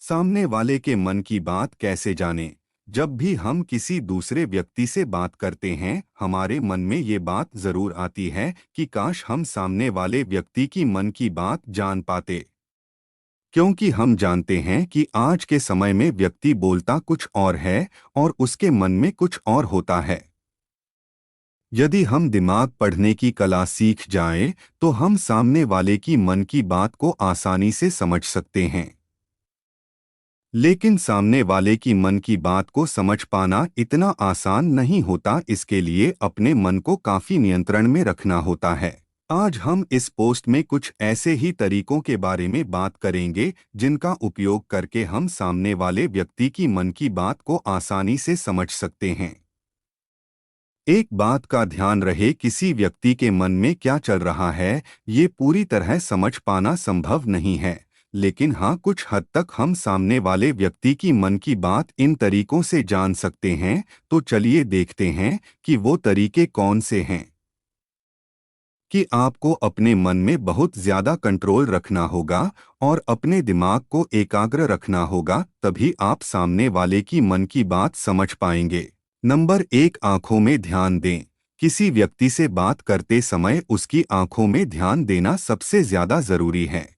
सामने वाले के मन की बात कैसे जानें? जब भी हम किसी दूसरे व्यक्ति से बात करते हैं, हमारे मन में ये बात जरूर आती है कि काश हम सामने वाले व्यक्ति की मन की बात जान पाते। क्योंकि हम जानते हैं कि आज के समय में व्यक्ति बोलता कुछ और है और उसके मन में कुछ और होता है। यदि हम दिमाग पढ़ने की कला सीख जाएं, तो हम सामने वाले की मन की बात को आसानी से समझ सकते हैं। लेकिन सामने वाले की मन की बात को समझ पाना इतना आसान नहीं होता। इसके लिए अपने मन को काफी नियंत्रण में रखना होता है। आज हम इस पोस्ट में कुछ ऐसे ही तरीकों के बारे में बात करेंगे जिनका उपयोग करके हम सामने वाले व्यक्ति की मन की बात को आसानी से समझ सकते हैं। एक बात का ध्यान रहे, किसी व्यक्ति के मन में क्या चल रहा है ये पूरी तरह समझ पाना संभव नहीं है, लेकिन हाँ, कुछ हद तक हम सामने वाले व्यक्ति की मन की बात इन तरीकों से जान सकते हैं। तो चलिए देखते हैं कि वो तरीके कौन से हैं। कि आपको अपने मन में बहुत ज्यादा कंट्रोल रखना होगा और अपने दिमाग को एकाग्र रखना होगा, तभी आप सामने वाले की मन की बात समझ पाएंगे। नंबर 1, आंखों में ध्यान दें। किसी व्यक्ति से बात करते समय उसकी आंखों में ध्यान देना सबसे ज्यादा जरूरी है।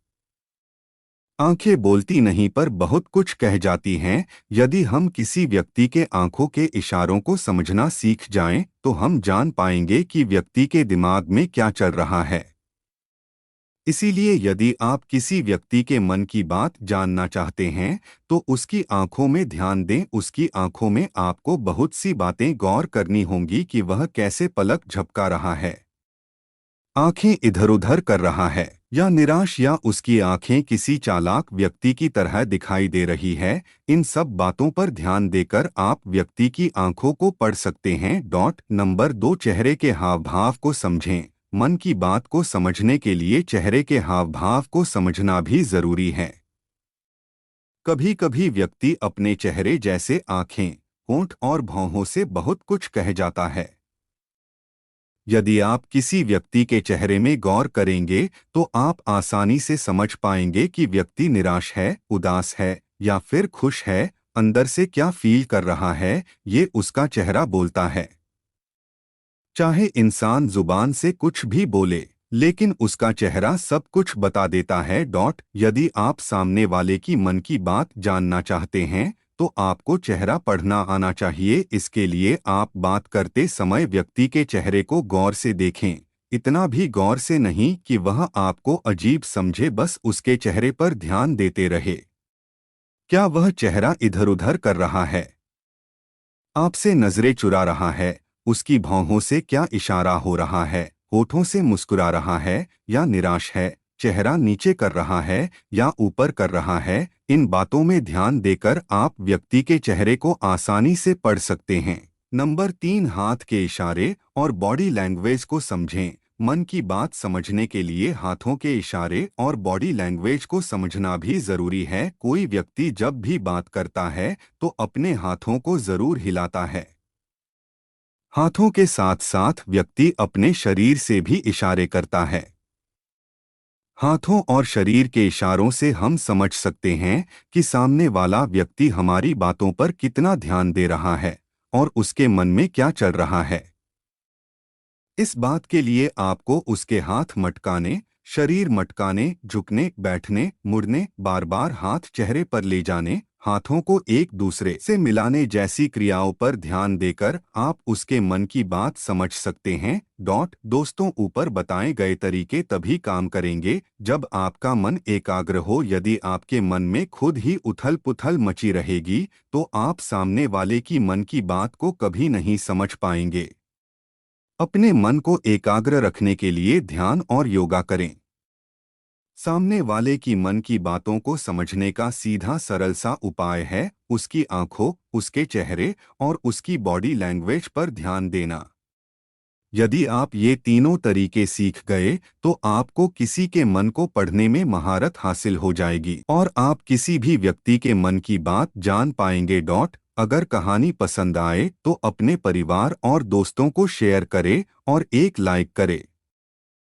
आंखें बोलती नहीं पर बहुत कुछ कह जाती हैं। यदि हम किसी व्यक्ति के आंखों के इशारों को समझना सीख जाएं, तो हम जान पाएंगे कि व्यक्ति के दिमाग में क्या चल रहा है। इसीलिए यदि आप किसी व्यक्ति के मन की बात जानना चाहते हैं, तो उसकी आंखों में ध्यान दें। उसकी आंखों में आपको बहुत सी बातें गौर करनी होंगी कि वह कैसे पलक झपका रहा है, आंखें इधर-उधर कर रहा है, या निराश, या उसकी आंखें किसी चालाक व्यक्ति की तरह दिखाई दे रही है। इन सब बातों पर ध्यान देकर आप व्यक्ति की आंखों को पढ़ सकते हैं। नंबर 2, चेहरे के हाव भाव को समझें। मन की बात को समझने के लिए चेहरे के हाव भाव को समझना भी जरूरी है। कभी कभी व्यक्ति अपने चेहरे जैसे आंखें, होंठ और भौहों से बहुत कुछ कह जाता है। यदि आप किसी व्यक्ति के चेहरे में गौर करेंगे, तो आप आसानी से समझ पाएंगे कि व्यक्ति निराश है, उदास है या फिर खुश है। अंदर से क्या फील कर रहा है, ये उसका चेहरा बोलता है। चाहे इंसान जुबान से कुछ भी बोले, लेकिन उसका चेहरा सब कुछ बता देता है। यदि आप सामने वाले की मन की बात जानना चाहते हैं, तो आपको चेहरा पढ़ना आना चाहिए। इसके लिए आप बात करते समय व्यक्ति के चेहरे को गौर से देखें। इतना भी गौर से नहीं कि वह आपको अजीब समझे, बस उसके चेहरे पर ध्यान देते रहे। क्या वह चेहरा इधर-उधर कर रहा है, आपसे नजरें चुरा रहा है, उसकी भौहों से क्या इशारा हो रहा है, होठों से मुस्कुरा रहा है या निराश है, चेहरा नीचे कर रहा है या ऊपर कर रहा है। इन बातों में ध्यान देकर आप व्यक्ति के चेहरे को आसानी से पढ़ सकते हैं। नंबर 3, हाथ के इशारे और बॉडी लैंग्वेज को समझें। मन की बात समझने के लिए हाथों के इशारे और बॉडी लैंग्वेज को समझना भी जरूरी है। कोई व्यक्ति जब भी बात करता है, तो अपने हाथों को जरूर हिलाता है। हाथों के साथ साथ व्यक्ति अपने शरीर से भी इशारे करता है। हाथों और शरीर के इशारों से हम समझ सकते हैं कि सामने वाला व्यक्ति हमारी बातों पर कितना ध्यान दे रहा है और उसके मन में क्या चल रहा है। इस बात के लिए आपको उसके हाथ मटकाने, शरीर मटकाने, झुकने, बैठने, मुड़ने, बार बार हाथ चेहरे पर ले जाने, हाथों को एक दूसरे से मिलाने जैसी क्रियाओं पर ध्यान देकर आप उसके मन की बात समझ सकते हैं। दोस्तों, ऊपर बताए गए तरीके तभी काम करेंगे जब आपका मन एकाग्र हो। यदि आपके मन में खुद ही उथल-पुथल मची रहेगी, तो आप सामने वाले की मन की बात को कभी नहीं समझ पाएंगे। अपने मन को एकाग्र रखने के लिए ध्यान और योगा करें। सामने वाले की मन की बातों को समझने का सीधा सरल सा उपाय है उसकी आंखों, उसके चेहरे और उसकी बॉडी लैंग्वेज पर ध्यान देना। यदि आप ये तीनों तरीके सीख गए, तो आपको किसी के मन को पढ़ने में महारत हासिल हो जाएगी और आप किसी भी व्यक्ति के मन की बात जान पाएंगे। अगर कहानी पसंद आए तो अपने परिवार और दोस्तों को शेयर करें और एक लाइक करें।